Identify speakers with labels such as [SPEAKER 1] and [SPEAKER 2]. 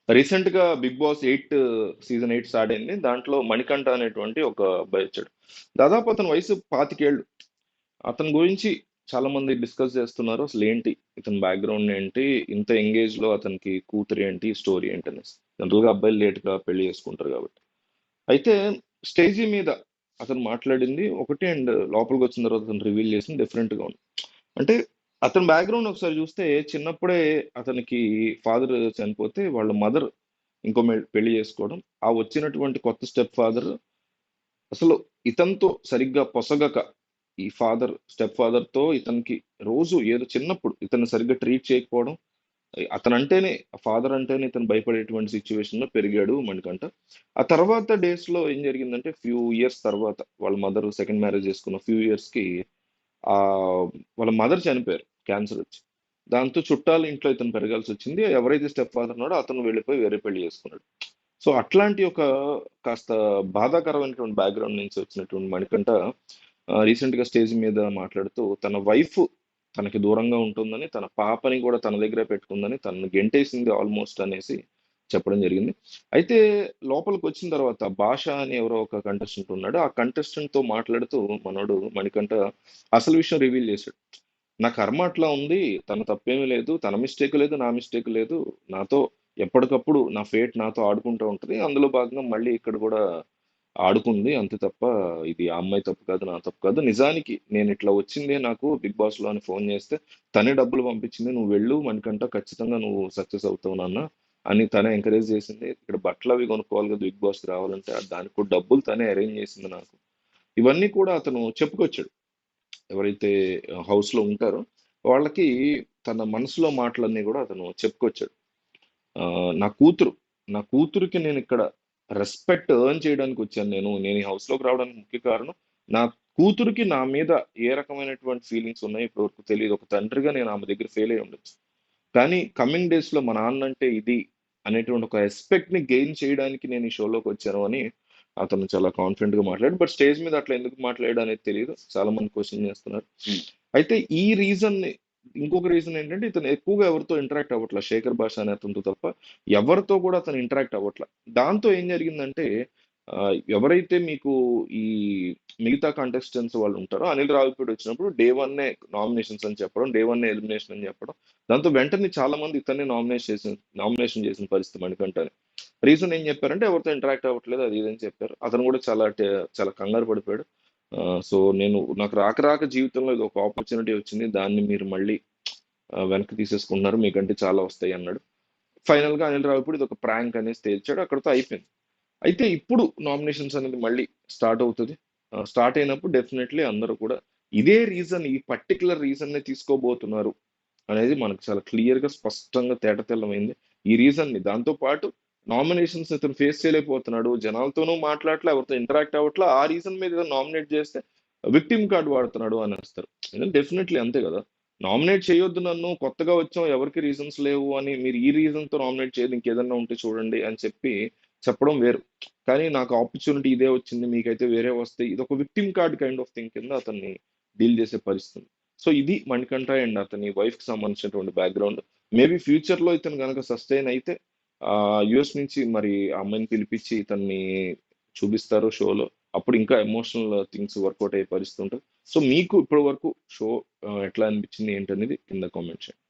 [SPEAKER 1] Recent గా big boss 8 season 8 start అయింది. దాంట్లో మణికంఠ అనేటువంటి ఒక అబ్బాయి వచ్చాడు. దాదాపు అతని వయసు 25 ఏళ్ళు. అతని గురించి చాలా మంది డిస్కస్ చేస్తున్నారు. అసలు ఏంటి ఇతని బ్యాక్గ్రౌండ్ ఏంటి, ఇంత ఎంగేజ్ లో అతనికి కూతురు ఏంటి, స్టోరీ ఏంటి అనేసి. జనరల్ గా అబ్బాయిలు లేట్ గా పెళ్లి చేసుకుంటారు కాబట్టి. అయితే స్టేజీ మీద అతను మాట్లాడింది ఒకటి, అండ్ లోపలికి వచ్చిన తర్వాత అతను రివీల్ చేసింది డిఫరెంట్ గా ఉంది. అంటే అతని బ్యాక్గ్రౌండ్ ఒకసారి చూస్తే చిన్నప్పుడే అతనికి ఫాదర్ చనిపోతే వాళ్ళ మదర్ ఇంకో పెళ్లి చేసుకోవడం, ఆ వచ్చినటువంటి కొత్త స్టెప్ ఫాదర్ అసలు ఇతనితో సరిగ్గా పొసగక, ఈ స్టెప్ ఫాదర్ తో ఇతనికి రోజు ఏదో చిన్నప్పుడు ఇతను సరిగ్గా ట్రీట్ చేయకపోవడం, అతనంటేనే ఫాదర్ అంటేనే ఇతను భయపడేటువంటి సిచ్యువేషన్ లో పెరిగాడు మణికంఠ. ఆ తర్వాత డేస్ లో ఏం జరిగిందంటే, ఫ్యూ ఇయర్స్ తర్వాత వాళ్ళ మదర్ సెకండ్ మ్యారేజ్ చేసుకున్న ఫ్యూ ఇయర్స్ కి ఆ వాళ్ళ మదర్ చనిపోయారు క్యాన్సర్ వచ్చి. దాంతో చుట్టాల ఇంట్లో ఇతను పెరగాల్సి వచ్చింది. ఎవరైతే స్టెప్ ఫాదర్ ఉన్నాడో అతను వెళ్ళిపోయి వేరే పెళ్లి చేసుకున్నాడు. సో అట్లాంటి ఒక కాస్త బాధాకరమైనటువంటి బ్యాక్గ్రౌండ్ నుంచి వచ్చినటువంటి మణికంఠ రీసెంట్ గా స్టేజ్ మీద మాట్లాడుతూ తన వైఫ్ తనకి దూరంగా ఉంటుందని, తన పాపని కూడా తన దగ్గరే పెట్టుకుందని, తనను గెంటేసింది ఆల్మోస్ట్ అనేసి చెప్పడం జరిగింది. అయితే లోపలికి వచ్చిన తర్వాత భాష అని ఎవరో ఒక కంటెస్టెంట్ ఉన్నాడు. ఆ కంటెస్టెంట్ తో మాట్లాడుతూ మనోడు మణికంఠ అసలు విషయం రివీల్ చేశాడు. నా కర్మ అట్లా ఉంది. తన తప్పేమీ లేదు. తన మిస్టేక్ లేదు. నా మిస్టేక్ లేదు. నాతో ఎప్పటికప్పుడు నా ఫేట్ నాతో ఆడుకుంటూ ఉంటది. అందులో భాగంగా మళ్ళీ ఇక్కడ కూడా ఆడుకుంది. అంతే తప్ప ఇది ఆ అమ్మాయి తప్పు కాదు. నా తప్పు కాదు. నిజానికి నేను ఇట్లా వచ్చిందే నాకు బిగ్ బాస్ లో అని ఫోన్ చేస్తే తనే డబ్బులు పంపించింది. నువ్వు వెళ్ళు మణికంఠ, ఖచ్చితంగా నువ్వు సక్సెస్ అవుతావు నాన్న అని తనే ఎంకరేజ్ చేసింది. ఇక్కడ బట్టలు అవి కొనుక్కోవాలి కదా బిగ్ బాస్ కి రావాలంటే, దానికి కూడా డబ్బులు తనే అరేంజ్ చేసింది నాకు. ఇవన్నీ కూడా అతను చెప్పుకొచ్చాడు. ఎవరైతే హౌస్ లో ఉంటారో వాళ్ళకి తన మనసులో మాటలన్నీ కూడా అతను చెప్పుకొచ్చాడు. ఆ, నా కూతురు నా కూతురికి నేను ఇక్కడ రెస్పెక్ట్ ఎర్న్ చేయడానికి వచ్చాను. నేను ఈ హౌస్ లోకి రావడానికి ముఖ్య కారణం నా కూతురికి నా మీద ఏ రకమైనటువంటి ఫీలింగ్స్ ఉన్నాయి ఇప్పటివరకు తెలియదు. ఒక తండ్రిగా నేను ఆమె దగ్గర ఫెయిల్ అయి ఉండొచ్చు, కానీ కమింగ్ డేస్ లో మా నాన్న అంటే ఇది అనేటువంటి ఒక రెస్పెక్ట్ ని గెయిన్ చేయడానికి నేను ఈ షోలోకి వచ్చాను అని అతను చాలా కాన్ఫిడెంట్ గా మాట్లాడాడు. బట్ స్టేజ్ మీద అట్లా ఎందుకు మాట్లాడాడు అనేది తెలియదు. చాలా మంది క్వశ్చన్ చేస్తున్నారు. అయితే ఈ రీజన్ ని, ఇంకొక రీజన్ ఏంటంటే ఇతను ఎక్కువగా ఎవరితో ఇంటరాక్ట్ అవ్వట్ల, శేఖర్ భాష అనే అతనితో తప్ప ఎవరితో కూడా అతను ఇంటరాక్ట్ అవ్వట్ల. దాంతో ఏం జరిగిందంటే ఆ, ఎవరైతే మీకు ఈ మిగతా కంటెస్టెంట్స్ వాళ్ళు ఉంటారో, అనిల్ రావిపూడి వచ్చినప్పుడు డే 1 నామినేషన్స్ అని చెప్పడం, డే 1 ఎలిమినేషన్ అని చెప్పడం, దాంతో వెంటనే చాలా మంది ఇతన్ని నామినేషన్ చేసిన పరిస్థితి మణికంఠని. రీజన్ ఏం చెప్పారంటే ఎవరితో ఇంటరాక్ట్ అవ్వట్లేదు అది ఇది అని చెప్పారు. అతను కూడా చాలా కంగారు పడిపోయాడు. సో నాకు రాక రాక జీవితంలో ఇది ఒక ఆపర్చునిటీ వచ్చింది, దాన్ని మీరు మళ్ళీ వెనక్కి తీసేసుకుంటున్నారు, మీకంటే చాలా వస్తాయి అన్నాడు. ఫైనల్ గా అనిల్ రావిపూడి ఇది ఒక ప్రాంక్ అనేసి తేల్చాడు. అక్కడతో అయిపోయింది. అయితే ఇప్పుడు నామినేషన్స్ అనేది మళ్ళీ స్టార్ట్ అవుతుంది. స్టార్ట్ అయినప్పుడు డెఫినెట్లీ అందరూ కూడా ఇదే రీజన్, ఈ పర్టికులర్ రీజన్ ని తీసుకోబోతున్నారు అనేది మనకు చాలా క్లియర్ గా స్పష్టంగా తేటతెల్లమైంది. ఈ రీజన్ ని దాంతో పాటు నామినేషన్స్ ఇతను ఫేస్ చేయలేకపోతున్నాడు, జనాలతోనూ మాట్లాడట్లే, ఎవరితో ఇంటరాక్ట్ అవ్వట్లే, ఆ రీజన్ మీద నామినేట్ చేస్తే విక్టిమ్ కార్డ్ వాడుతున్నాడు అని వస్తారు. డెఫినెట్లీ అంతే కదా. నామినేట్ చేయొద్దు, నన్ను కొత్తగా వచ్చాం ఎవరికి రీజన్స్ లేవు అని మీరు ఈ రీజన్ తో నామినేట్ చేయదు, ఇంకేదన్నా ఉంటే చూడండి అని చెప్పడం వేరు. కానీ నాకు ఆపర్చునిటీ ఇదే వచ్చింది, మీకైతే వేరే వస్తాయి, ఇది ఒక victim card kind of thing కింద అతన్ని డీల్ చేసే పరిస్థితి. సో ఇది మణికంఠ అండ్ అతని వైఫ్ కి సంబంధించినటువంటి బ్యాక్గ్రౌండ్. మేబీ ఫ్యూచర్ లో ఇతను కనుక సస్టైన్ అయితే యుఎస్ నుంచి మరి ఆ అమ్మాయిని పిలిపించి ఇతన్ని చూపిస్తారు షోలో. అప్పుడు ఇంకా ఎమోషనల్ థింగ్స్ వర్కౌట్ అయ్యే పరిస్థితి ఉంటుంది. సో మీకు ఇప్పటి వరకు షో ఎట్లా అనిపించింది ఏంటనేది కింద కామెంట్ చేయండి.